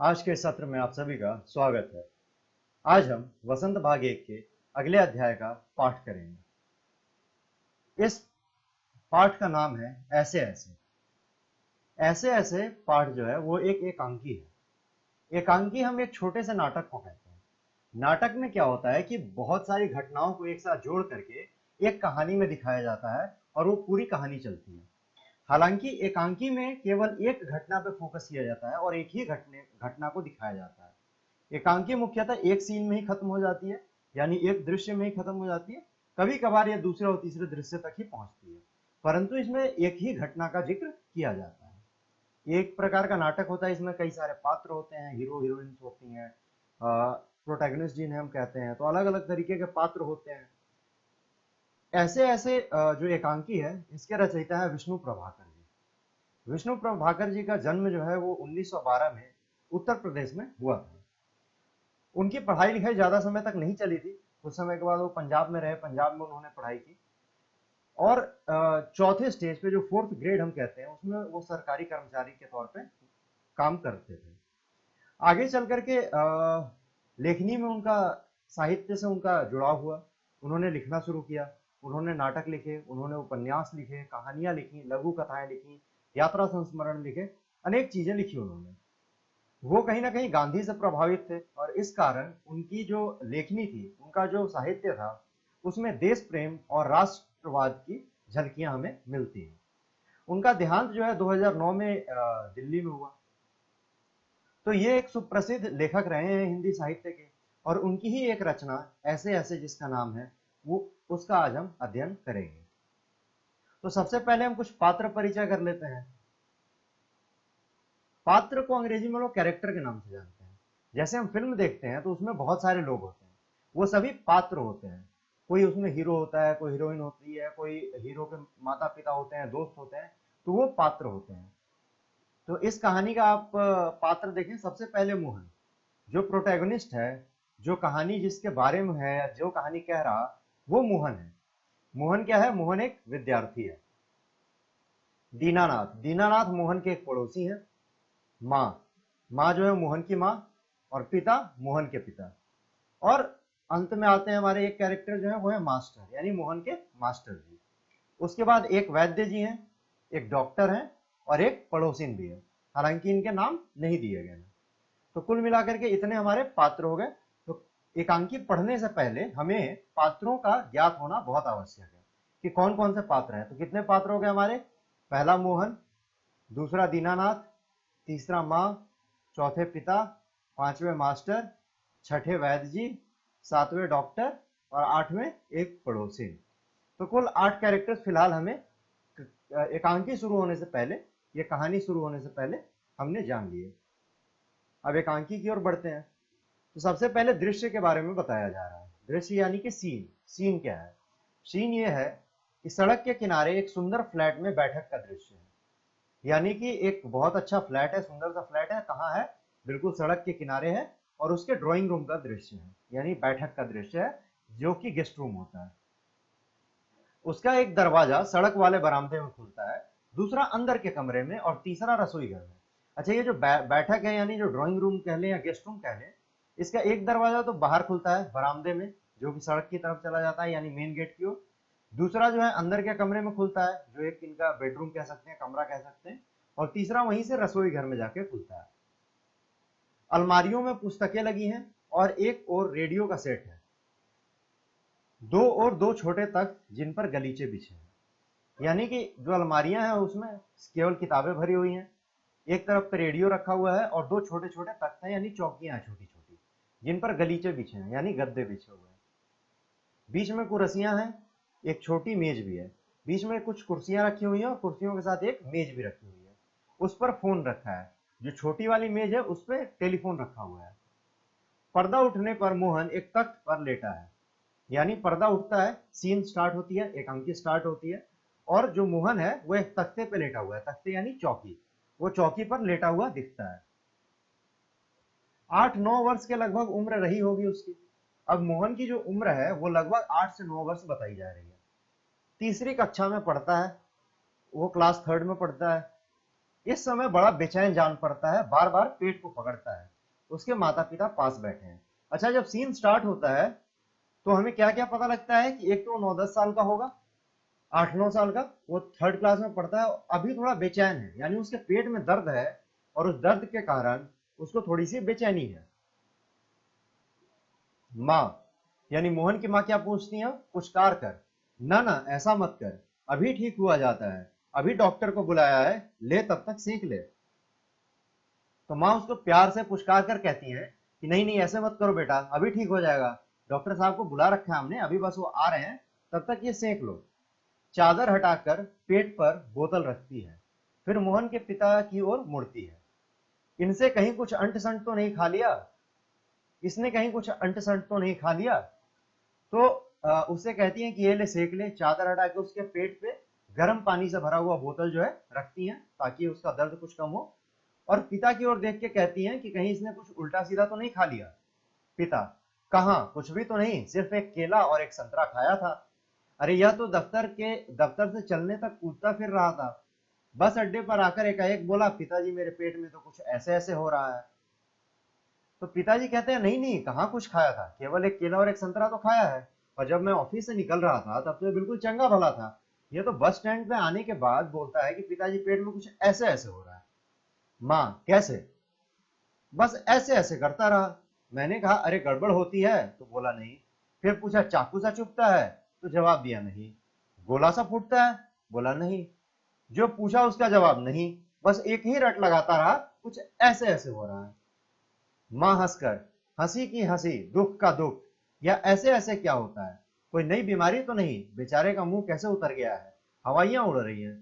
आज के सत्र में आप सभी का स्वागत है। आज हम वसंत भाग 1 के अगले अध्याय का पाठ करेंगे। इस पाठ का नाम है ऐसे ऐसे। ऐसे ऐसे पाठ जो है वो एक एकांकी है। एकांकी हम एक छोटे से नाटक को कहते हैं। नाटक में क्या होता है कि बहुत सारी घटनाओं को एक साथ जोड़ करके एक कहानी में दिखाया जाता है और वो पूरी कहानी चलती है। हालांकि एकांकी में केवल एक घटना पर फोकस किया जाता है और एक ही घटना को दिखाया जाता है। एकांकी मुख्यतः एक सीन में ही खत्म हो जाती है, यानी एक दृश्य में ही खत्म हो जाती है। कभी कभार यह दूसरे और तीसरे दृश्य तक ही पहुंचती है, परंतु इसमें एक ही घटना का जिक्र किया जाता है। एक प्रकार का नाटक होता है, इसमें कई सारे पात्र होते हैं, हीरो हीरोइंस होती हैं, प्रोटैगनिस्ट जिन्हें हम कहते हैं, तो अलग अलग तरीके के पात्र होते हैं। ऐसे ऐसे जो एकांकी है इसके रचयिता है विष्णु प्रभाकर जी। विष्णु प्रभाकर जी का जन्म जो है वो 1912 में उत्तर प्रदेश में हुआ था। उनकी पढ़ाई लिखाई ज्यादा समय तक नहीं चली थी। कुछ समय के बाद वो पंजाब में रहे, पंजाब में उन्होंने पढ़ाई की और चौथे स्टेज पे जो फोर्थ ग्रेड हम कहते हैं उसमें वो सरकारी कर्मचारी के तौर पे काम करते थे। आगे चल करके लेखनी में उनका साहित्य से उनका जुड़ाव हुआ। उन्होंने लिखना शुरू किया, उन्होंने नाटक लिखे, उन्होंने उपन्यास लिखे, कहानियां लिखी, लघु कथाएं लिखी, यात्रा संस्मरण लिखे, अनेक चीजें लिखी उन्होंने। वो कहीं ना कहीं गांधी से प्रभावित थे और इस कारण उनकी जो लेखनी थी, उनका जो साहित्य था, उसमें देश प्रेम और राष्ट्रवाद की झलकियां हमें मिलती हैं। उनका देहांत जो है 2009 में दिल्ली में हुआ। तो ये एक सुप्रसिद्ध लेखक रहे हैं हिंदी साहित्य के और उनकी ही एक रचना ऐसे ऐसे जिसका नाम है वो उसका आज हम अध्ययन करेंगे। तो सबसे पहले हम कुछ पात्र परिचय कर लेते हैं। पात्र को अंग्रेजी में लोग कैरेक्टर के नाम से जानते हैं। जैसे हम फिल्म देखते हैं तो उसमें बहुत सारे लोग होते हैं, वो सभी पात्र होते हैं। कोई उसमें हीरो होता है, कोई हीरोइन होती है, कोई हीरो के माता पिता होते हैं, दोस्त होते हैं, तो वो पात्र होते हैं। तो इस कहानी का आप पात्र देखें। सबसे पहले मोहन, जो प्रोटैगनिस्ट है, जो कहानी जिसके बारे में है, जो कहानी कह रहा, वो मोहन है। मोहन क्या है? मोहन एक विद्यार्थी है। दीनानाथ, दीनानाथ मोहन के एक पड़ोसी हैं। माँ, माँ जो है मोहन की माँ और पिता मोहन के पिता। और अंत में आते हैं हमारे एक कैरेक्टर जो है वो है मास्टर, यानी मोहन के मास्टर जी। उसके बाद एक वैद्य जी हैं, एक डॉक्टर हैं और एक पड़ोसिन भी है। हालांकि इनके नाम नहीं दिए गए हैं। तो कुल मिलाकर के इतने हमारे पात्र हो गए। तो एकांकी पढ़ने से पहले हमें पात्रों का ज्ञात होना बहुत आवश्यक है कि कौन कौन से पात्र हैं। तो कितने पात्र हो गए हमारे? पहला मोहन, दूसरा दीनानाथ, तीसरा माँ, चौथे पिता, पांचवें मास्टर, छठे वैद्य जी, सातवें डॉक्टर और आठवें एक पड़ोसी। तो कुल 8 कैरेक्टर्स फिलहाल हमें एकांकी शुरू होने से पहले, ये कहानी शुरू होने से पहले हमने जान लिए। अब एकांकी की ओर बढ़ते हैं। तो सबसे पहले दृश्य के बारे में बताया जा रहा है। दृश्य यानी कि सीन। सीन क्या है? सीन ये है कि सड़क के किनारे एक सुंदर फ्लैट में बैठक का दृश्य है। यानी कि एक बहुत अच्छा फ्लैट है, सुंदर सा फ्लैट है। कहाँ है? बिल्कुल सड़क के किनारे है और उसके ड्राइंग रूम का दृश्य है, यानी बैठक का दृश्य है, जो कि गेस्ट रूम होता है। उसका एक दरवाजा सड़क वाले बरामदे में खुलता है, दूसरा अंदर के कमरे में और तीसरा रसोई घर में। अच्छा, ये जो बैठक है यानी जो ड्राइंग रूम कह लें या गेस्ट रूम कह लें, इसका एक दरवाजा तो बाहर खुलता है बरामदे में, जो कि सड़क की तरफ चला जाता है, यानी मेन गेट की ओर। दूसरा जो है अंदर के कमरे में खुलता है, जो एक इनका बेडरूम कह सकते हैं, कमरा कह सकते हैं। और तीसरा वहीं से रसोई घर में जाके खुलता है। अलमारियों में पुस्तकें लगी हैं और एक और रेडियो का सेट है। दो छोटे तख्त जिन पर गलीचे बिछे हैं, यानी कि जो अलमारियां हैं उसमें केवल किताबें भरी हुई हैं। एक तरफ पे रेडियो रखा हुआ है और दो छोटे छोटे तख्त हैं, यानी चौकियां हैं छोटी छोटी, जिन पर गलीचे बिछे हैं, यानी गद्दे बिछे हुए हैं। बीच में कुर्सियां हैं, एक छोटी मेज भी है। बीच में कुछ कुर्सियां रखी हुई हैं और कुर्सियों के साथ एक मेज भी रखी हुई है। उस पर फोन रखा है। जो छोटी वाली मेज है उस पर टेलीफोन रखा हुआ है। पर्दा उठने पर मोहन एक तख्त पर लेटा है, यानी पर्दा उठता है, सीन स्टार्ट होती है, एकांकी स्टार्ट होती है और जो मोहन है वो एक तख्ते पे लेटा हुआ है। तख्ते यानी चौकी, वो चौकी पर लेटा हुआ दिखता है। 8-9 वर्ष के लगभग उम्र रही होगी उसकी। अब मोहन की जो उम्र है वो लगभग 8 से 9 वर्ष बताई जा रही है। तीसरी कक्षा में पढ़ता है, वो क्लास 3rd में पढ़ता है। इस समय बड़ा बेचैन जान पड़ता है, बार बार पेट को पकड़ता है। उसके माता पिता पास बैठे हैं। अच्छा, जब सीन स्टार्ट होता है तो हमें क्या क्या पता लगता है कि एक तो 9-10 साल का होगा, 8-9 साल का, वो थर्ड क्लास में पढ़ता है, अभी थोड़ा बेचैन है, यानी उसके पेट में दर्द है और उस दर्द के कारण उसको थोड़ी सी बेचैनी है। माँ, यानी मोहन की माँ क्या पूछती है, पुचकार कर, ना ना ऐसा मत कर, अभी ठीक हुआ जाता है, अभी डॉक्टर को बुलाया है, ले तब तक सीख ले। तो माँ उसको प्यार से पुचकार कर कहती है कि नहीं नहीं ऐसे मत करो बेटा, अभी ठीक हो जाएगा, डॉक्टर साहब को बुला रखा है हमने, अभी बस वो आ रहे हैं, तब तक ये सेंक लो। चादर हटाकर पेट पर बोतल रखती है, फिर मोहन के पिता की ओर मुड़ती है। इनसे कहीं कुछ अंट संट तो नहीं खा लिया, इसने कहीं कुछ अंट संट तो नहीं खा लिया। तो उससे कहती है कि ये ले सेक ले, चादर हटा के उसके पेट पे गर्म पानी से भरा हुआ बोतल जो है रखती हैं ताकि उसका दर्द कुछ कम हो। और पिता की ओर देख के कहती हैं कि कहीं इसने कुछ उल्टा सीधा तो नहीं खा लिया। पिता, कहाँ, कुछ भी तो नहीं, सिर्फ एक केला और एक संतरा खाया था। अरे यह तो दफ्तर से चलने तक कूदता फिर रहा था, बस अड्डे पर आकर एकाएक बोला, पिताजी मेरे पेट में तो कुछ ऐसे ऐसे हो रहा है। तो पिताजी कहते हैं नहीं नहीं, कहाँ कुछ खाया था, केवल एक केला और एक संतरा तो खाया है, और जब मैं ऑफिस से निकल रहा था तब तो ये बिल्कुल चंगा भला था। ये तो बस स्टैंड पे आने के बाद बोलता है कि पिताजी पेट में कुछ ऐसे ऐसे हो रहा है। माँ, कैसे? बस ऐसे ऐसे करता रहा। मैंने कहा अरे गड़बड़ होती है, तो बोला नहीं। फिर पूछा चाकू सा चुभता है, तो जवाब दिया नहीं। गोला सा फूटता है, बोला नहीं। जो पूछा उसका जवाब नहीं, बस एक ही रट लगाता रहा, कुछ ऐसे ऐसे हो रहा है। मां हंसकर, हंसी की हंसी, दुख का दुख, या ऐसे ऐसे क्या होता है, कोई नई बीमारी तो नहीं, बेचारे का मुंह कैसे उतर गया है, हवाइयां उड़ रही हैं।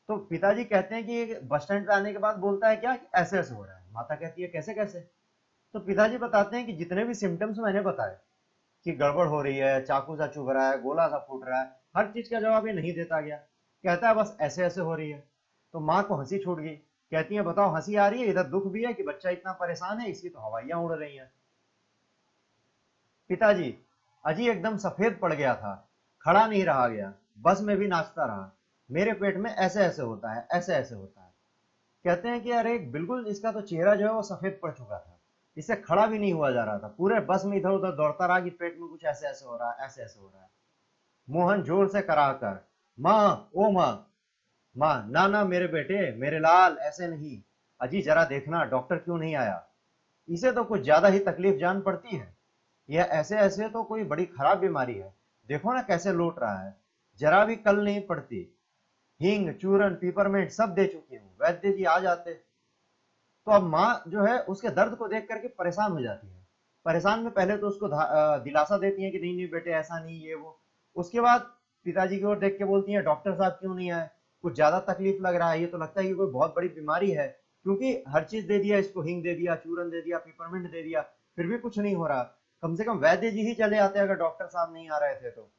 तो पिताजी कहते हैं कि बस स्टैंड पे आने के बाद बोलता है क्या कि ऐसे ऐसे हो रहा है। माता कहती है कैसे कैसे? तो पिताजी बताते हैं कि जितने भी सिम्टम्स मैंने बताए कि गड़बड़ हो रही है, चाकू सा चुभ रहा है, गोला सा फूट रहा है, हर चीज का जवाब ये नहीं देता गया, कहता है बस ऐसे ऐसे हो रही है। तो माँ को हंसी छूट गई, कहती है बताओ हंसी आ रही है, इधर दुख भी है कि बच्चा इतना परेशान है, इसकी तो हवाइयां उड़ रही हैं। पिताजी, अजी एकदम सफेद पड़ गया था, खड़ा नहीं रहा गया, बस में भी नाचता रहा, मेरे पेट में ऐसे ऐसे होता है, ऐसे ऐसे होता है। कहते हैं कि अरे बिल्कुल इसका तो चेहरा जो है वो सफेद पड़ चुका था, इससे खड़ा भी नहीं हुआ जा रहा था, पूरे बस में इधर उधर दौड़ता रहा कि पेट में कुछ ऐसे ऐसे हो रहा है, ऐसे ऐसे हो रहा है। मोहन जोर से कराह कर, माँ, ओ माँ, माँ, ना ना मेरे बेटे, मेरे लाल, ऐसे नहीं, अजी जरा देखना डॉक्टर क्यों नहीं आया, इसे तो कुछ ज्यादा ही तकलीफ जान पड़ती है, यह ऐसे ऐसे तो कोई बड़ी खराब बीमारी है, देखो ना कैसे लौट रहा है, जरा भी कल नहीं पड़ती, हींग चूरन पीपरमेंट सब दे चुकी हूँ, वैद्य जी आ जाते। तो अब माँ जो है उसके दर्द को देख करके परेशान हो जाती है। परेशान में पहले तो उसको दिलासा देती है कि नहीं नहीं बेटे ऐसा नहीं, ये वो। उसके बाद पिताजी की ओर देख के बोलती हैं डॉक्टर साहब क्यों नहीं आए, कुछ ज्यादा तकलीफ लग रहा है, ये तो लगता है कि कोई बहुत बड़ी बीमारी है, क्योंकि हर चीज दे दिया इसको, हींग दे दिया, चूरन दे दिया, पिपरमिंट दे दिया, फिर भी कुछ नहीं हो रहा। कम से कम वैद्य जी ही चले आते अगर डॉक्टर साहब नहीं आ रहे थे तो।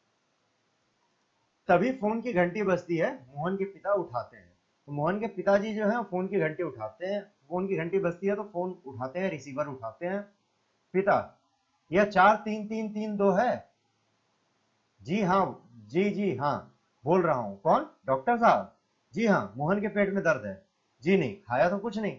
तभी फोन की घंटी बजती है, मोहन के पिता उठाते हैं। तो मोहन के पिताजी जो है फोन की घंटी उठाते हैं, फोन की घंटी बजती है तो फोन उठाते हैं, रिसीवर उठाते हैं। पिता, यह 433332 है? जी हाँ, जी जी हाँ, बोल रहा हूँ, कौन, डॉक्टर साहब? जी हाँ, मोहन के पेट में दर्द है। जी नहीं, खाया तो कुछ नहीं।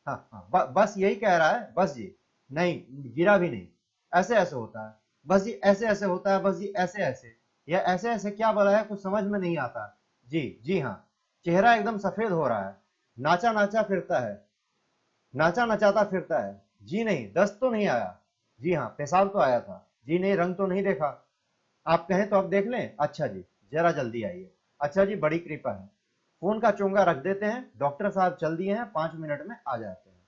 हाँ हाँ, बस यही कह रहा है, बस जी, नहीं, गिरा भी नहीं, ऐसे ऐसे होता है, बस जी ऐसे ऐसे होता है, बस जी ऐसे ऐसे। यह ऐसे ऐसे क्या बोला है, कुछ समझ में नहीं आता। जी जी हाँ, चेहरा एकदम सफेद हो रहा है, नाचा नाचा फिरता है, नाचा नचाता फिरता है। जी नहीं, दस्त तो नहीं आया। जी हाँ, पेशाब तो आया था। जी नहीं, रंग तो नहीं देखा। आप कहें तो अब देख लें? अच्छा जी, जरा जल्दी आइए। अच्छा जी, बड़ी कृपा है। फोन का चोंगा रख देते हैं, डॉक्टर साहब चल दिए हैं, 5 मिनट में आ जाते हैं।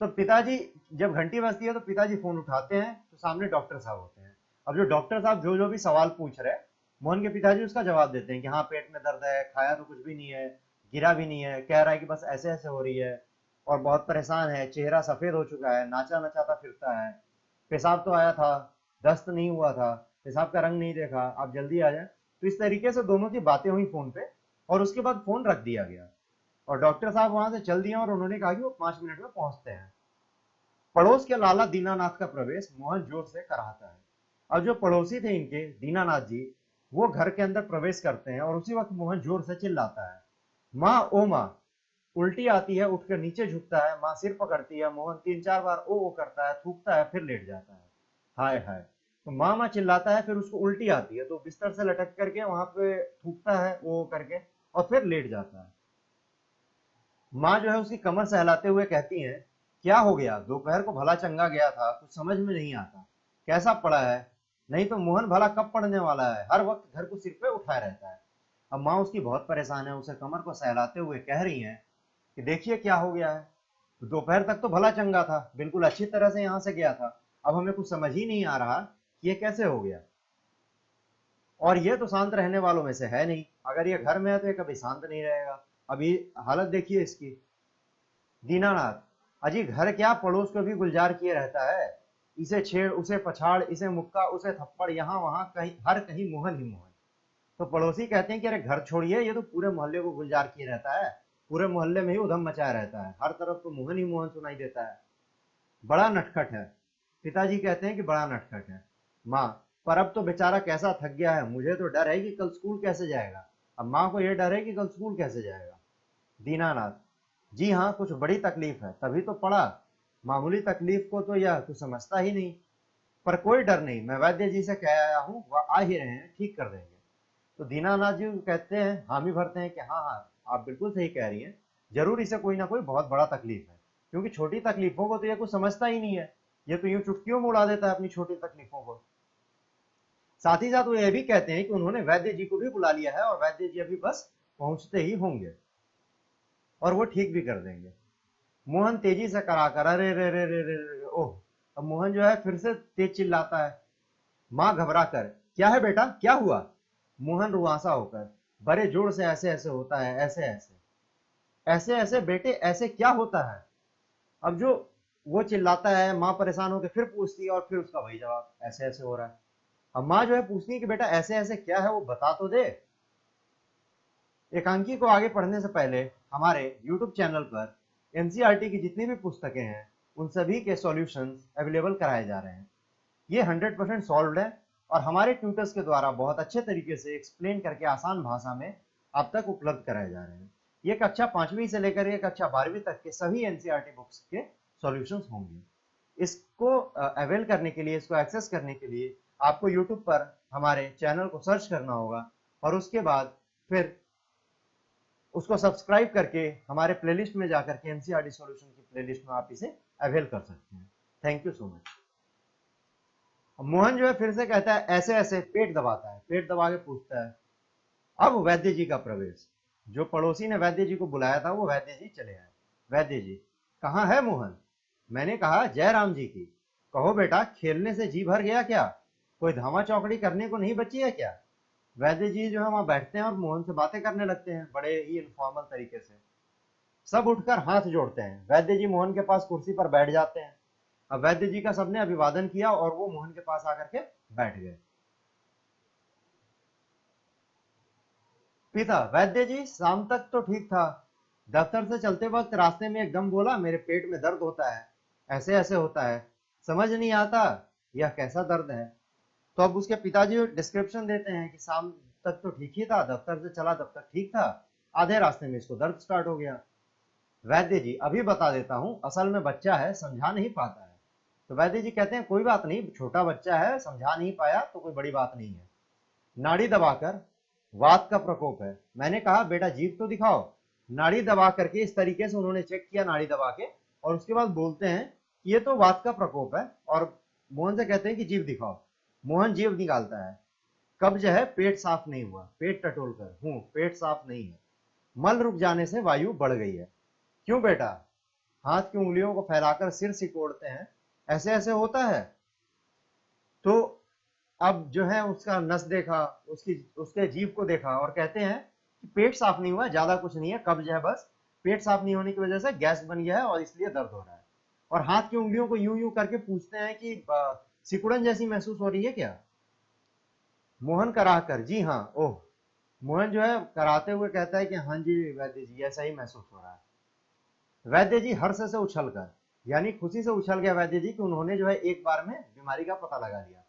तो पिताजी, जब घंटी बजती है तो पिताजी फोन उठाते हैं तो सामने डॉक्टर साहब होते हैं। अब जो डॉक्टर साहब जो जो भी सवाल पूछ रहे हैं, मोहन के पिताजी उसका जवाब देते हैं कि हाँ पेट में दर्द है, खाया तो कुछ भी नहीं है, गिरा भी नहीं है, कह रहा है कि बस ऐसे ऐसे हो रही है, और बहुत परेशान है, चेहरा सफेद हो चुका है, नाचा नचाता फिरता है, पेशाब तो आया था, दस्त नहीं हुआ था, पेशाब का रंग नहीं देखा, आप जल्दी आ जाए। तो इस तरीके से दोनों की बातें हुई फोन पे, और उसके बाद फोन रख दिया गया, और डॉक्टर साहब वहां से चल दिए और उन्होंने कहा कि वो 5 मिनट में पहुंचते हैं। पड़ोस के लाला दीनानाथ का प्रवेश मोहन जोर से कराता है। अब जो पड़ोसी थे इनके, दीनानाथ जी, वो घर के अंदर प्रवेश करते हैं और उसी वक्त मोहन जोर से चिल्लाता है, माँ, ओ माँ, उल्टी आती है, उठकर नीचे झुकता है, माँ सिर पकड़ती है, मोहन 3-4 बार ओ करता है, थूकता है, फिर लेट जाता है। हाय हाय। तो माँ माँ चिल्लाता है, फिर उसको उल्टी आती है, तो बिस्तर से लटक करके वहां पे थूकता है ओ करके, और फिर लेट जाता है। माँ जो है उसकी कमर सहलाते हुए कहती हैं, क्या हो गया, दोपहर को भला चंगा गया था, कुछ समझ में नहीं आता, कैसा पड़ा है, नहीं तो मोहन भला कब पड़ने वाला है, हर वक्त घर को सिर पे उठाए रहता है। अब माँ उसकी बहुत परेशान है, उसे कमर को सहलाते हुए कह रही हैं कि देखिए क्या हो गया है, दोपहर तक तो भला चंगा था, बिल्कुल अच्छी तरह से यहाँ से गया था, अब हमें कुछ समझ ही नहीं आ रहा कि ये कैसे हो गया। और ये तो शांत रहने वालों में से है नहीं, अगर ये घर में है तो ये कभी शांत नहीं रहेगा। अभी हालत देखिए इसकी। दीनानाथ, अजी घर क्या पड़ोस को भी गुलजार किए रहता है, इसे छेड़ उसे पछाड़, इसे मुक्का उसे थप्पड़, यहाँ वहां कहीं हर कहीं मोहन ही मोहन। तो पड़ोसी कहते हैं कि अरे घर छोड़िए, ये तो पूरे मोहल्ले को गुलजार किए रहता है, पूरे मोहल्ले में ही उधम मचाया रहता है, हर तरफ तो मोहन ही मोहन सुनाई देता है, बड़ा नटखट है। पिताजी कहते हैं कि बड़ा नटखट है। माँ, पर अब तो बेचारा कैसा थक गया है, मुझे तो डर है कि कल स्कूल कैसे जाएगा। अब माँ को यह डर है कि कल स्कूल कैसे जाएगा। दीनानाथ, जी हाँ, कुछ बड़ी तकलीफ है, तभी तो पढ़ा, मामूली तकलीफ को तो यह कुछ समझता ही नहीं। पर कोई डर नहीं, मैं वैद्य जी से कह आया हूँ, वह आ ही रहे हैं, ठीक कर देंगे। तो दीनानाथ जी कहते हैं, हामी भरते हैं कि हाँ हाँ, आप बिल्कुल सही कह रही हैं, जरूर इसे कोई ना कोई बहुत बड़ा तकलीफ है, क्योंकि छोटी तकलीफों को तो ये कुछ समझता ही नहीं है, ये तो यूं चुटकियों में उड़ा देता है अपनी छोटी तकलीफों को। साथ ही साथ वो ये भी कहते हैं कि उन्होंने वैद्य जी को भी बुला लिया है, और वैद्य जी अभी बस पहुंचते ही होंगे, और वो ठीक भी कर देंगे। मोहन तेजी से कराकर अरे रे रे रे रे रे, ओह। अब मोहन जो है फिर से तेज चिल्लाता है। माँ घबरा कर, क्या है बेटा, क्या हुआ। मोहन रुआंसा होकर, बड़े जोर से, ऐसे ऐसे होता है, ऐसे ऐसे, ऐसे ऐसे बेटे, ऐसे क्या होता है। अब जो वो चिल्लाता है, माँ परेशान होकर फिर पूछती है, और फिर उसका वही जवाब, ऐसे ऐसे हो रहा है। अब माँ जो है पूछती है कि बेटा ऐसे ऐसे क्या है, वो बता तो दे। एकांकी को आगे पढ़ने से पहले हमारे YouTube चैनल पर एनसीईआरटी की जितनी भी पुस्तकें हैं, उन सभी के सॉल्यूशंस अवेलेबल कराए जा रहे हैं। ये 100% सॉल्व्ड है, और हमारे ट्यूटर्स के द्वारा बहुत अच्छे तरीके से एक्सप्लेन करके आसान भाषा में आप तक उपलब्ध कराए जा रहे हैं। ये कक्षा 5वीं से लेकर ये कक्षा 12वीं तक के सभी एनसीईआरटी बुक्स के सॉल्यूशंस होंगे। इसको अवेल करने के लिए, इसको एक्सेस करने के लिए आपको यूट्यूब पर हमारे चैनल को सर्च करना होगा, और उसके बाद फिर उसको सब्सक्राइब करके हमारे प्लेलिस्ट में जाकर के एनसीईआरटी सॉल्यूशन की प्लेलिस्ट में आप इसे अवेल कर सकते हैं। Thank you so much. Mohan जो है फिर से कहता है, ऐसे ऐसे, पेट दबाता है, पेट दबा के पूछता है। अब वैद्य जी का प्रवेश। जो पड़ोसी ने वैद्य जी को बुलाया था, वो वैद्य जी चले आए। वैद्य जी, कहाँ है मोहन। मैंने कहा जय राम जी की। कहो बेटा, खेलने से जी भर गया क्या, कोई धामा चौकड़ी करने को नहीं बची है क्या। वैद्य जी जो है वहां बैठते हैं और मोहन से बातें करने लगते हैं, बड़े ही इनफॉर्मल तरीके से। सब उठकर हाथ जोड़ते हैं, वैद्य जी मोहन के पास कुर्सी पर बैठ जाते हैं। अब वैद्य जी का सबने अभिवादन किया, और वो मोहन के पास आकर के बैठ गए। पिता, वैद्य जी शाम तक तो ठीक था, दफ्तर से चलते वक्त रास्ते में एकदम बोला मेरे पेट में दर्द होता है, ऐसे ऐसे होता है, समझ नहीं आता यह कैसा दर्द है। तो अब उसके पिताजी डिस्क्रिप्शन देते हैं कि शाम तक तो ठीक ही था, दफ्तर से चला तब तक ठीक था, आधे रास्ते में इसको दर्द स्टार्ट हो गया। वैद्य जी, अभी बता देता हूँ, असल में बच्चा है, समझा नहीं पाता है। तो वैद्य जी कहते हैं, कोई बात नहीं, छोटा बच्चा है, समझा नहीं पाया तो कोई बड़ी बात नहीं है। नाड़ी दबाकर, वात का प्रकोप है। मैंने कहा बेटा जीभ तो दिखाओ। नाड़ी दबा करके इस तरीके से उन्होंने चेक किया, नाड़ी दबा के, और उसके बाद बोलते हैं कि ये तो वात का प्रकोप है, और मोहन से कहते हैं कि जीभ दिखाओ। मोहन जीभ निकालता है। कब्ज है, पेट साफ नहीं हुआ, पेट टटोल कर हूं, पेट साफ नहीं है, मल रुक जाने से वायु बढ़ गई है। क्यों बेटा, हाथ की उंगलियों को फैलाकर सिर सिकोड़ते हैं, ऐसे ऐसे होता है। तो अब जो है उसका नस देखा, उसकी उसके जीभ को देखा, और कहते हैं कि पेट साफ नहीं हुआ, ज्यादा कुछ नहीं है, कब्ज है बस, पेट साफ नहीं होने की वजह से गैस बन गया है और इसलिए दर्द हो रहा है। और हाथ की उंगलियों को यूं यूं करके पूछते हैं कि सिकुड़न जैसी महसूस हो रही है क्या। मोहन कराह कर, जी हाँ, ओह। मोहन जो है कराते हुए कहता है कि हाँ जी वैद्य जी, ऐसा ही महसूस हो रहा है। वैद्य जी हर्ष से उछल कर, यानी खुशी से उछल गया वैद्य जी कि उन्होंने जो है एक बार में बीमारी का पता लगा लिया।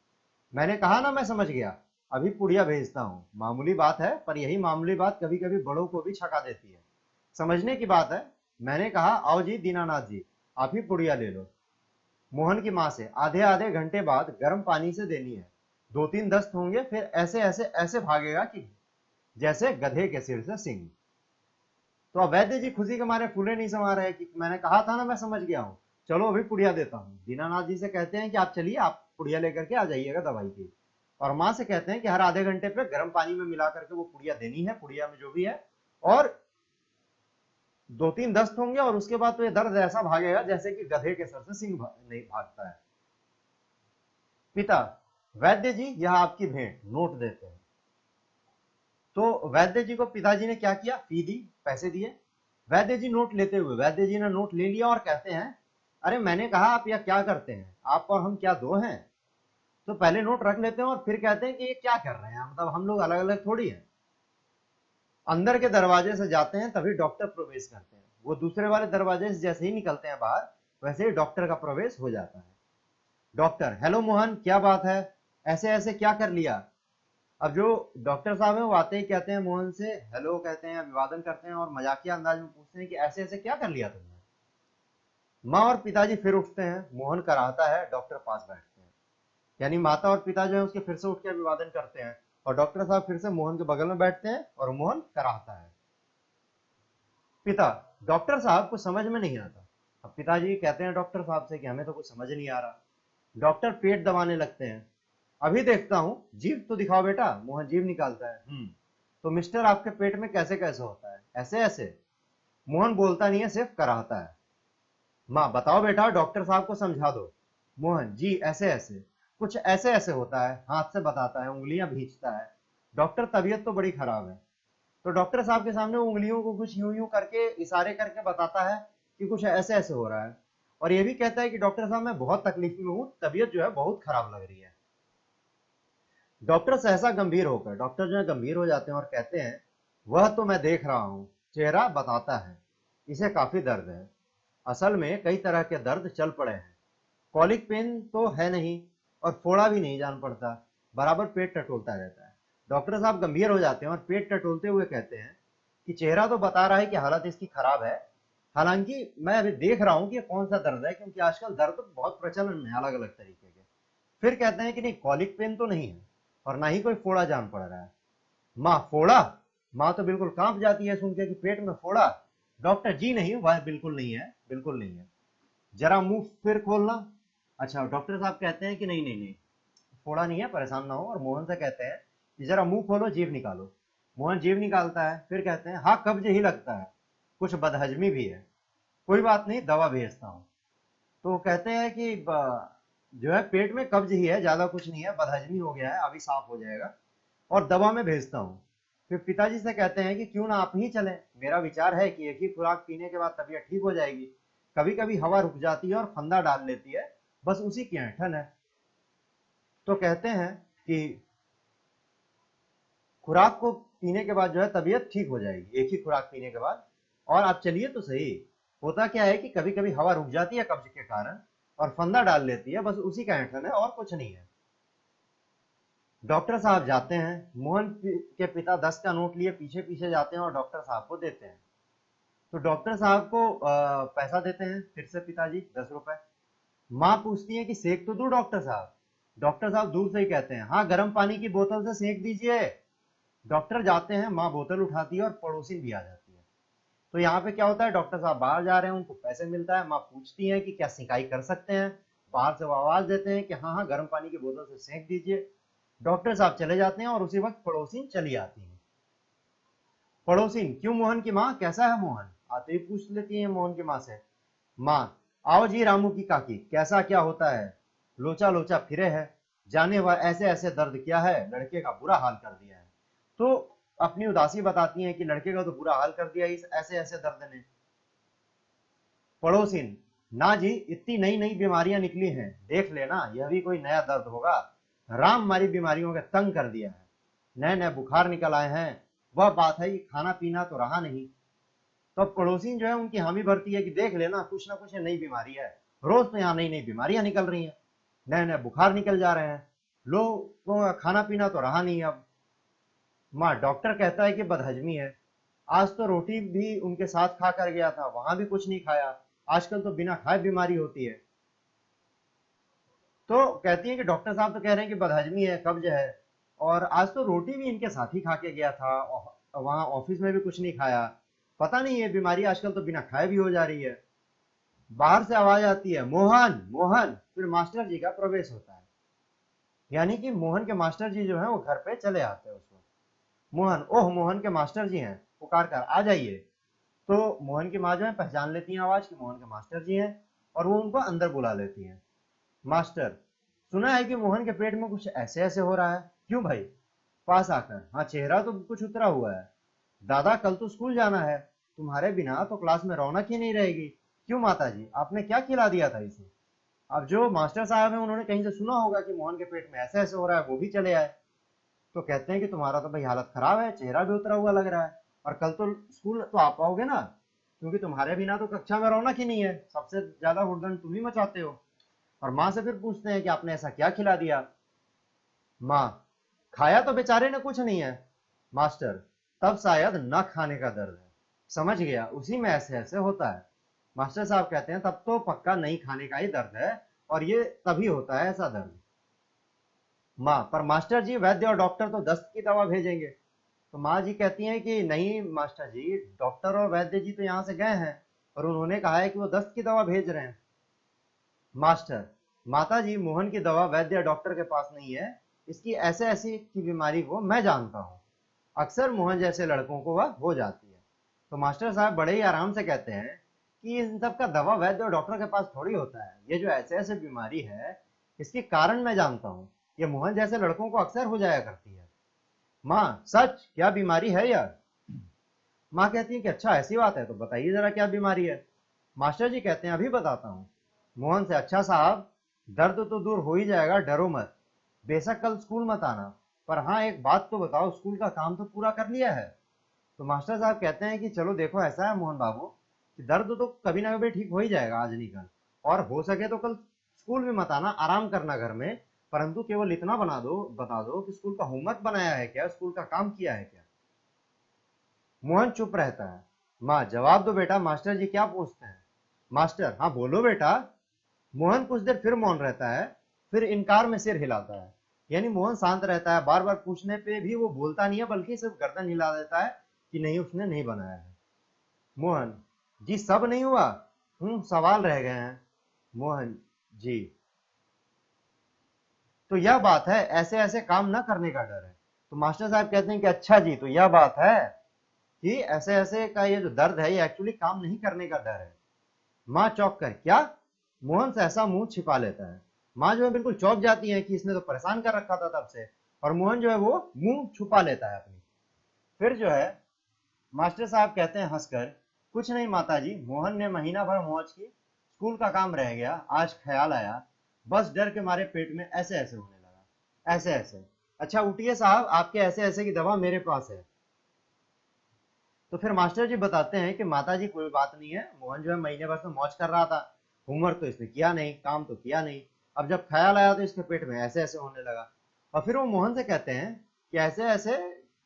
मैंने कहा ना, मैं समझ गया, अभी पुड़िया भेजता हूँ। मामूली बात है, पर यही मामूली बात कभी कभी बड़ों को भी छका देती है। समझने की बात है, मैंने कहा आओ जी दीनानाथ जी, आप ही पुड़िया ले लो। मोहन की माँ से आधे आधे घंटे बाद गर्म पानी से देनी है। 2-3 दस्त होंगे, फिर ऐसे ऐसे ऐसे भागेगा कि जैसे गधे के सिर से सिंग। तो अब वैद्य जी खुशी के मारे फूले नहीं समा रहे कि मैंने कहा था ना, मैं समझ गया हूँ, चलो अभी पुड़िया देता हूँ। दीनानाथ जी से कहते हैं कि आप चलिए, आप पुड़िया लेकर के आ जाइएगा दवाई की। और माँ से कहते हैं कि हर आधे घंटे पे गर्म पानी में मिला करके वो पुड़िया देनी है, पुड़िया में जो भी है। और 2-3 दस्त होंगे और उसके बाद तो ये दर्द ऐसा भागेगा जैसे कि गधे के सर से सिंह नहीं भागता है। पिता, वैद्य जी यह आपकी भेंट, नोट देते हैं। तो वैद्य जी को पिताजी ने क्या किया, फी दी, पैसे दिए। वैद्य जी नोट लेते हुए, वैद्य जी ने नोट ले लिया और कहते हैं, अरे मैंने कहा आप यह क्या करते हैं, आप और हम क्या दो हैं। तो पहले नोट रख लेते हैं और फिर कहते हैं कि ये क्या कर रहे हैं, मतलब हम लोग अलग अलग थोड़ी हैं। अंदर के दरवाजे से जाते हैं तभी डॉक्टर प्रवेश करते हैं। वो दूसरे वाले दरवाजे से जैसे ही निकलते हैं बाहर, वैसे ही डॉक्टर का प्रवेश हो जाता है। डॉक्टर, हेलो मोहन, क्या बात है, ऐसे ऐसे क्या कर लिया। अब जो डॉक्टर साहब हैं वो आते ही कहते हैं मोहन से हेलो कहते हैं, अभिवादन करते हैं और मजाकिया अंदाज में पूछते हैं कि ऐसे ऐसे क्या कर लिया तुमने। माँ और पिताजी फिर उठते हैं, मोहन कराहता है, डॉक्टर पास बैठते हैं। यानी माता और पिता जो है उसके फिर से उठ के अभिवादन करते हैं और डॉक्टर साहब फिर से मोहन के बगल में बैठते हैं और मोहन कराहता है। पिता, डॉक्टर साहब कुछ समझ में नहीं आता। अब पिताजी कहते हैं डॉक्टर साहब से कि हमें तो कुछ समझ नहीं आ रहा। डॉक्टर पेट दबाने लगते हैं। अभी देखता हूँ, जीभ तो दिखाओ बेटा। मोहन जीभ निकालता है। तो मिस्टर आपके पेट में कैसे कैसे होता है, ऐसे ऐसे। मोहन बोलता नहीं है, सिर्फ कराहता है। माँ, बताओ बेटा, डॉक्टर साहब को समझा दो। मोहन, जी ऐसे ऐसे, कुछ ऐसे ऐसे होता है। हाथ से बताता है, उंगलियां भींचता है। डॉक्टर तबीयत तो बड़ी खराब है। तो डॉक्टर साहब के सामने उंगलियों को कुछ यूं यूं करके इशारे करके बताता है कि कुछ ऐसे ऐसे हो रहा है। और ये भी कहता है कि डॉक्टर साहब मैं बहुत तकलीफ में हूँ, तबीयत जो है बहुत खराब लग रही है। डॉक्टर सहसा गंभीर होकर, डॉक्टर जो है गंभीर हो जाते हैं और कहते हैं, वह तो मैं देख रहा हूँ, चेहरा बताता है, इसे काफी दर्द है। असल में कई तरह के दर्द चल पड़े हैं। कॉलिक पेन तो है नहीं और फोड़ा भी नहीं जान पड़ता, बराबर पेट टटोलता रहता है। डॉक्टर साहब गंभीर हो जाते हैं और पेट टटोलते हुए कहते हैं कि चेहरा तो बता रहा है कि हालत इसकी खराब है, हालांकि मैं अभी देख रहा हूं कि कौन सा दर्द है, क्योंकि आजकल दर्द बहुत प्रचलन में है अलग अलग तरीके के। फिर कहते हैं कि नहीं, कॉलिक पेन तो नहीं है और ना ही कोई फोड़ा जान पड़ रहा है। माँ, फोड़ा। माँ तो बिल्कुल कांप जाती है सुन के कि पेट में फोड़ा। डॉक्टर, जी नहीं, वह बिल्कुल नहीं है, बिल्कुल नहीं है। जरा मुंह फिर खोलना। अच्छा, डॉक्टर साहब कहते हैं कि नहीं नहीं नहीं, फोड़ा नहीं है, परेशान ना हो। और मोहन से कहते हैं कि जरा मुंह खोलो, जीभ निकालो। मोहन जीभ निकालता है, फिर कहते हैं हाँ, कब्ज ही लगता है, कुछ बदहजमी भी है, कोई बात नहीं, दवा भेजता हूँ। तो कहते हैं कि जो है पेट में कब्ज ही है, ज्यादा कुछ नहीं है, बदहजमी हो गया है, अभी साफ हो जाएगा और दवा में भेजता हूँ। फिर पिताजी से कहते हैं कि क्यों ना आप ही चलें, मेरा विचार है कि एक ही खुराक पीने के बाद तबीयत ठीक हो जाएगी। कभी कभी हवा रुक जाती है और फंदा डाल लेती है, बस उसी की ऐंठन है। तो कहते हैं कि खुराक को पीने के बाद जो है तबीयत ठीक हो जाएगी, एक ही खुराक पीने के बाद। और आप चलिए तो सही। होता क्या है कि कभी कभी हवा रुक जाती है कब्ज के कारण और फंदा डाल लेती है, बस उसी का ऐंठन है और कुछ नहीं है। डॉक्टर साहब जाते हैं। मोहन के पिता 10 का नोट लिए पीछे पीछे जाते हैं और डॉक्टर साहब को देते हैं। तो डॉक्टर साहब को पैसा देते हैं फिर से पिताजी, 10 रुपए। माँ पूछती है कि सेक तो दूं डॉक्टर साहब। डॉक्टर साहब दूर से ही कहते हैं, हाँ गर्म पानी की बोतल से सेक दीजिए। डॉक्टर जाते हैं, माँ बोतल उठाती है और पड़ोसी भी आ जाती है। तो यहाँ पे क्या होता है, डॉक्टर साहब बाहर जा रहे हैं, उनको पैसे मिलता है। माँ पूछती है कि क्या सिकाई कर सकते हैं। बाहर से वो आवाज देते हैं कि हाँ हाँ, गर्म पानी की बोतल से सेक दीजिए। डॉक्टर साहब चले जाते हैं और उसी वक्त पड़ोसी चली आती है। पड़ोसी, क्यों मोहन की माँ, कैसा है मोहन, आते ही पूछ लेती है मोहन की माँ से। माँ, आओ जी रामू की काकी, कैसा क्या होता है, लोचा लोचा फिरे है, जाने वह ऐसे ऐसे दर्द किया है, लड़के का बुरा हाल कर दिया है। तो अपनी उदासी बताती हैं कि लड़के का तो बुरा हाल कर दिया इस ऐसे ऐसे दर्द ने। पड़ोसिन, ना जी, इतनी नई नई बीमारियां निकली हैं, देख लेना यह भी कोई नया दर्द होगा। राम हमारी बीमारियों के तंग कर दिया है, नए नए बुखार निकल आए हैं। वह बात है कि खाना पीना तो रहा नहीं। तो अब पड़ोसी जो है उनकी हामी भरती है कि देख लेना, कुछ ना कुछ नई बीमारी है, रोज तो यहाँ नई नई बीमारियां निकल रही हैं, नए नए बुखार निकल जा रहे हैं, लोगों का खाना पीना तो रहा नहीं अब। माँ, डॉक्टर कहता है कि बदहजमी है। आज तो रोटी भी उनके साथ खा कर गया था, वहां भी कुछ नहीं खाया। आजकल तो बिना खाए बीमारी होती है। तो कहती है कि डॉक्टर साहब तो कह रहे हैं कि बदहजमी है, कब्ज है, और आज तो रोटी भी इनके साथ ही खा के गया था, वहां ऑफिस में भी कुछ नहीं खाया। पता नहीं ये बीमारी आजकल तो बिना खाए भी हो जा रही है। बाहर से आवाज आती है, मोहन मोहन। फिर मास्टर जी का प्रवेश होता है। यानी कि मोहन के मास्टर जी जो है वो घर पे चले आते हैं उस वक्त। मोहन, ओह मोहन के मास्टर जी हैं, पुकार कर आ जाइए। तो मोहन की माँ जो है पहचान लेती है आवाज कि मोहन के मास्टर जी हैं, और वो उनको अंदर बुला लेती हैं। मास्टर, सुना है कि मोहन के पेट में कुछ ऐसे ऐसे हो रहा है, क्यों भाई? पास आकर, हाँ चेहरा तो कुछ उतरा हुआ है। दादा कल तो स्कूल जाना है, तुम्हारे बिना तो क्लास में रौनक ही नहीं रहेगी। क्यों माता जी, आपने क्या खिला दिया था इसे? अब जो मास्टर साहब हैं उन्होंने कहीं से सुना होगा कि मोहन के पेट में ऐसे ऐसे हो रहा है, वो भी चले आए। तो कहते हैं कि तुम्हारा तो भाई हालत खराब है, चेहरा भी उतरा हुआ लग रहा है, और कल तो स्कूल तो आ पाओगे ना, क्योंकि तुम्हारे बिना तो कक्षा में रौनक ही नहीं है, सबसे ज्यादा हुड़दंग तुम ही मचाते हो। और माँ से फिर पूछते हैं कि आपने ऐसा क्या खिला दिया? माँ, खाया तो बेचारे ने कुछ नहीं है। मास्टर, तब शायद न खाने का दर्द है। समझ गया, उसी में ऐसे ऐसे होता है। मास्टर साहब कहते हैं तब तो पक्का नहीं खाने का ही दर्द है, और ये तभी होता है ऐसा दर्द। माँ, पर मास्टर जी वैद्य और डॉक्टर तो दस्त की दवा भेजेंगे। तो माँ जी कहती हैं कि नहीं मास्टर जी, डॉक्टर और वैद्य जी तो यहाँ से गए हैं, और उन्होंने कहा है कि वो दस्त की दवा भेज रहे हैं। मास्टर, माता जी मोहन की दवा वैद्य या डॉक्टर के पास नहीं है, इसकी ऐसे ऐसी की बीमारी को मैं जानता हूँ, अक्सर मोहन जैसे लड़कों को वह हो जाती है। तो मास्टर साहब बड़े ही आराम से कहते हैं कि इन सब का दवा वैद्य और डॉक्टर के पास थोड़ी होता है, ये जो ऐसे ऐसे बीमारी है इसके कारण मैं जानता हूँ, ये मोहन जैसे लड़कों को अक्सर हो जाया करती है। माँ, सच क्या बीमारी है यार? माँ कहती है कि अच्छा ऐसी बात है तो बताइए जरा क्या बीमारी है। मास्टर जी कहते हैं अभी बताता हूँ। मोहन से, अच्छा साहब, दर्द तो दूर हो ही जाएगा, डरो मत। बेशक कल स्कूल मत आना, पर हाँ एक बात तो बताओ, स्कूल का काम तो पूरा कर लिया है? तो मास्टर साहब कहते हैं कि चलो देखो ऐसा है मोहन बाबू, कि दर्द तो कभी ना कभी ठीक हो ही जाएगा, आज नहीं कल, और हो सके तो कल स्कूल भी मत आना, आराम करना घर में, परंतु केवल इतना बता दो कि स्कूल का होमवर्क बनाया है क्या, स्कूल का काम किया है क्या? मोहन चुप रहता है। माँ, जवाब दो बेटा, मास्टर जी क्या पूछते हैं? मास्टर, हाँ बोलो बेटा। मोहन कुछ देर फिर मौन रहता है, फिर इनकार में सिर हिलाता है। यानी मोहन शांत रहता है, बार बार पूछने पे भी वो बोलता नहीं है, बल्कि सिर्फ गर्दन हिला देता है कि नहीं उसने नहीं बनाया है। मोहन, जी सब नहीं हुआ, सवाल रह गए हैं। मोहन, जी, तो यह बात है, ऐसे ऐसे काम न करने का डर है। तो मास्टर साहब कहते हैं कि अच्छा जी, तो यह बात है कि ऐसे ऐसे का ये जो दर्द है ये एक्चुअली काम नहीं करने का डर है। माँ चौंक कर, क्या? मोहन सहसा मुंह छिपा लेता है। माँ जो है बिल्कुल चौंक जाती है कि इसने तो परेशान कर रखा था तब से, और मोहन जो है वो मुंह छुपा लेता है अपनी। फिर जो है मास्टर साहब कहते हैं हंसकर, कुछ नहीं माताजी, मोहन ने महीना भर मौज की, स्कूल का काम रह गया, आज ख्याल आया, बस डर के मारे पेट में ऐसे ऐसे होने लगा, ऐसे ऐसे। अच्छा उठिए साहब, आपके ऐसे ऐसे की दवा मेरे पास है। तो फिर मास्टर जी बताते हैं कि माता जी कोई बात नहीं है, मोहन जो है महीने भर से मौज कर रहा था, होमवर्क तो इसने किया नहीं, काम तो किया नहीं, अब जब ख्याल आया तो इसके पेट में ऐसे ऐसे होने लगा। और फिर वो मोहन से कहते हैं कि ऐसे ऐसे,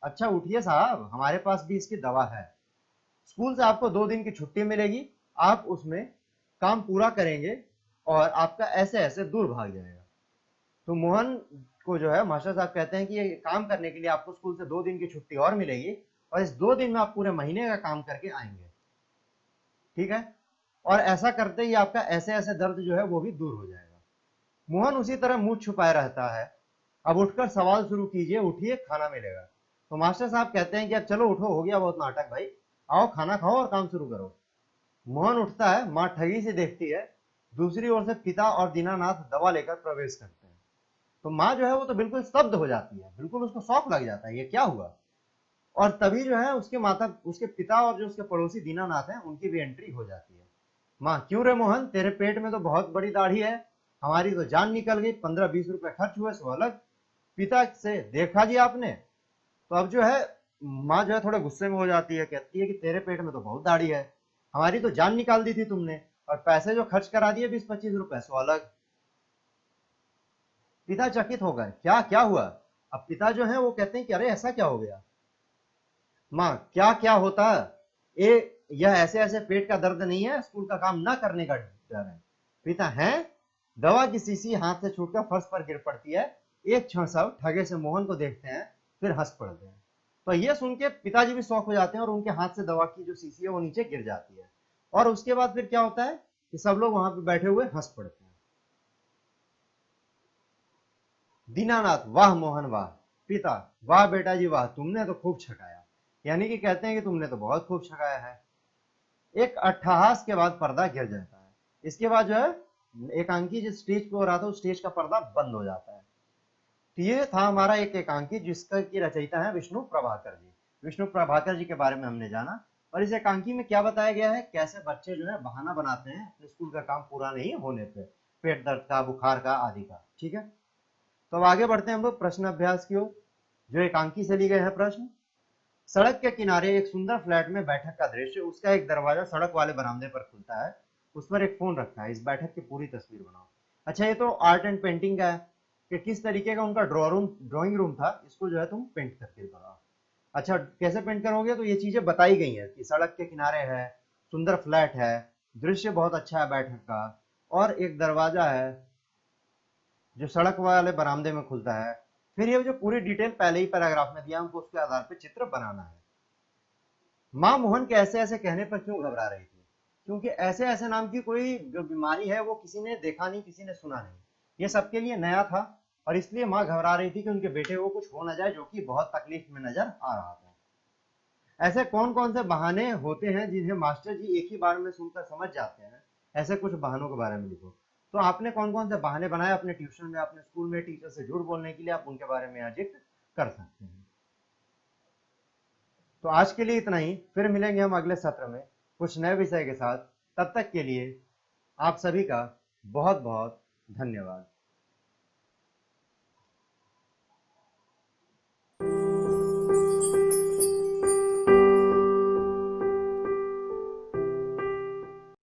अच्छा उठिए साहब, हमारे पास भी इसकी दवा है, स्कूल से आपको 2 दिन की छुट्टी मिलेगी, आप उसमें काम पूरा करेंगे और आपका ऐसे ऐसे दूर भाग जाएगा। तो मोहन को जो है मास्टर साहब कहते हैं कि ये काम करने के लिए आपको स्कूल से 2 दिन की छुट्टी और मिलेगी, और इस 2 दिन में आप पूरे महीने का काम करके आएंगे, ठीक है? और ऐसा करते ही आपका ऐसे ऐसे दर्द जो है वो भी दूर हो जाएगा। मोहन उसी तरह मुंह छुपाए रहता है। अब उठकर सवाल शुरू कीजिए, उठिए खाना मिलेगा। तो मास्टर साहब कहते हैं कि अब चलो उठो, हो गया बहुत नाटक भाई, आओ खाना खाओ और काम शुरू करो। मोहन उठता है, माँ ठगी से देखती है, दूसरी ओर से पिता और दीनानाथ दवा लेकर प्रवेश करते हैं। तो माँ जो है वो तो बिल्कुल स्तब्ध हो जाती है, बिल्कुल उसको शौक लग जाता है, ये क्या हुआ? और तभी जो है उसके पिता और जो उसके पड़ोसी दीनानाथ हैं उनकी भी एंट्री हो जाती है। माँ, क्यों रे मोहन, तेरे पेट में तो बहुत बड़ी दाढ़ी है, हमारी तो जान निकल गई, 15-20 रुपए खर्च हुए सो अलग। पिता से, देखा जी आपने? तो अब जो है माँ जो है थोड़े गुस्से में हो जाती है, कहती है कि तेरे पेट में तो बहुत दाढ़ी है, हमारी तो जान निकाल दी थी तुमने, और पैसे जो खर्च करा दिए 20-25 रुपए सो अलग। पिता चकित हो गए, क्या क्या हुआ? अब पिता जो है वो कहते हैं कि अरे ऐसा क्या हो गया? माँ क्या क्या होता है, यह ऐसे ऐसे पेट का दर्द नहीं है, स्कूल का काम ना करने का डर है। पिता है, दवा की शीशी हाथ से छूटकर फर्श पर गिर पड़ती है। एक क्षण सब ठगे से मोहन को देखते हैं, फिर हंस पड़ते हैं। तो ये सुन के पिताजी भी शौक हो जाते हैं और उनके हाथ से दवा की जो शीशी है वो नीचे गिर जाती है। और उसके बाद फिर क्या होता है कि सब लोग वहां पे बैठे हुए हंस पड़ते हैं। दीनानाथ, वाह मोहन वाह। पिता, वाह बेटा जी वाह, तुमने तो खूब छकाया। यानी कि कहते हैं कि तुमने तो बहुत खूब छकाया है। एक अट्ठहास के बाद पर्दा गिर जाता है। इसके बाद जो है एकांकी जिस स्टेज पे हो रहा था उस स्टेज का पर्दा बंद हो जाता है। तो ये था हमारा एक एकांकी जिसका की रचयिता है विष्णु प्रभाकर जी। विष्णु प्रभाकर जी के बारे में हमने जाना। और इस एकांकी में क्या बताया गया है, कैसे बच्चे जो है बहाना बनाते हैं अपने स्कूल का काम पूरा नहीं होने पे, पेट दर्द का, बुखार का आदि का। ठीक है, तो अब आगे बढ़ते हैं हम लोग प्रश्न अभ्यास की ओर, जो एकांकी से ली गए हैं प्रश्न। सड़क के किनारे एक सुंदर फ्लैट में बैठक का दृश्य, उसका एक दरवाजा सड़क वाले बरामदे पर खुलता है, उस पर एक फोन रखा है, इस बैठक की पूरी तस्वीर बनाओ। अच्छा, ये तो आर्ट एंड पेंटिंग का है कि किस तरीके का उनका ड्राइंग रूम था, इसको जो है तुम पेंट करके बनाओ। अच्छा, कैसे पेंट करोगे, तो ये चीजें बताई गई हैं कि सड़क के किनारे है, सुंदर फ्लैट है, दृश्य बहुत अच्छा है बैठक का, और एक दरवाजा है जो सड़क वाले बरामदे में खुलता है। फिर ये जो पूरी डिटेल पहले ही पैराग्राफ में दिया, हमको उसके आधार पर चित्र बनाना है। माँ मोहन के ऐसे ऐसे कहने पर क्यों घबरा रही थी, क्योंकि ऐसे ऐसे नाम की कोई जो बीमारी है वो किसी ने देखा नहीं, किसी ने सुना नहीं, ये सबके लिए नया था। और इसलिए माँ घबरा रही थी कि उनके बेटे को कुछ हो ना जाए, जो कि बहुत तकलीफ में नजर आ रहा था। ऐसे कौन कौन से बहाने होते हैं जिन्हें मास्टर जी एक ही बार में सुनकर समझ जाते हैं, ऐसे कुछ बहानों के बारे में लिखो। तो आपने कौन कौन से बहाने बनाए अपने ट्यूशन में, अपने स्कूल में टीचर से झूठ बोलने के लिए, आप उनके बारे में यहाँ जिक्र कर सकते हैं। तो आज के लिए इतना ही, फिर मिलेंगे हम अगले सत्र में कुछ नए विषय के साथ। तब तक के लिए आप सभी का बहुत बहुत धन्यवाद।